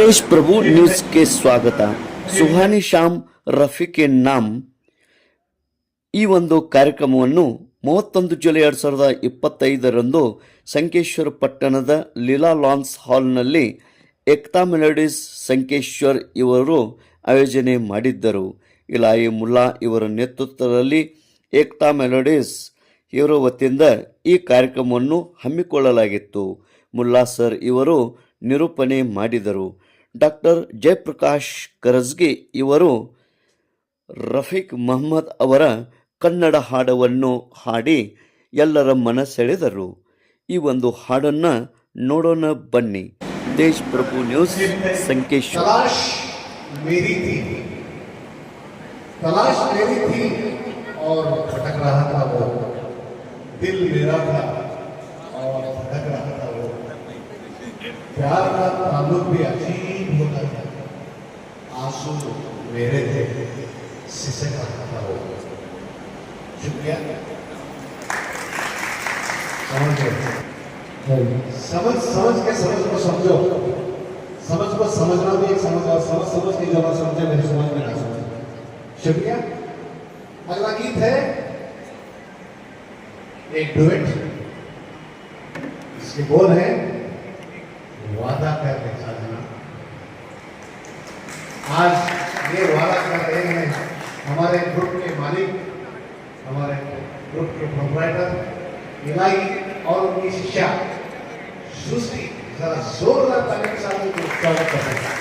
तेज प्रभु news के स्वागत. ಸುಹಾನಿ ಶ್ಯಾಮ್ ರಫೀಕ್ ನಾಮ್ ಈ ಒಂದು ಕಾರ್ಯಕ್ರಮವನ್ನು 31 ಜುಲೈ 2025 ಸಂಕೇಶ್ವರ ಪಟ್ಟಣದ ಲೀಲಾ ಲಾನ್ಸ್ ಹಾಲ್ನಲ್ಲಿ ಏಕ್ತಾ ಮೆಲೋಡೀಸ್ ಸಂಕೇಶ್ವರ್ ಇವರು ಆಯೋಜನೆ ಮಾಡಿದ್ದರು. ಇಲಾಯಿ ಮುಲ್ಲಾ ಇವರ ನೇತೃತ್ವದಲ್ಲಿ ಏಕ್ತಾ ಮೆಲೋಡೀಸ್ ಇವರ ವತಿಯಿಂದ ಈ ಕಾರ್ಯಕ್ರಮವನ್ನು ಹಮ್ಮಿಕೊಳ್ಳಲಾಗಿತ್ತು. ಮುಲ್ಲಾ ಸರ್ ಇವರು ನಿರೂಪಣೆ ಮಾಡಿದರು. ಡಾಕ್ಟರ್ ಜಯಪ್ರಕಾಶ್ ಕರಜ್ಗಿ ಇವರು ರಫೀಕ್ ಮಹಮ್ಮದ್ ಅವರ ಕನ್ನಡ ಹಾಡವನ್ನು ಹಾಡಿ ಎಲ್ಲರ ಮನ ಸೆಳೆದರು. ಈ ಒಂದು ಹಾಡನ್ನು ನೋಡೋಣ ಬನ್ನಿ. तेज प्रभु न्यूज संकेश्वर. तलाश मेरी थी और भटक रहा था वो, दिल मेरा था और भटक रहा था वो, प्यार का ताल्लुक भी अजीब होता था, आंसू मेरे थे सिसक रहा था वो. शुक्रिया. समझ के समझ को समझो, समझ को समझना भी एक समझ, और समझ की जब समझे मेरी समझ में ना समझे. शुक्रिया. अगला गीत है एक डुएट. इसके बोल है वादा करने साजना. आज ये वादा कर रहे हैं हमारे ग्रुप के मालिक, हमारे ग्रुप के प्रोपराइटर इलाही और उनकी शिष्या सृष्टि. जरा जोरदार ताली के साथ उनको स्वागत करते हैं.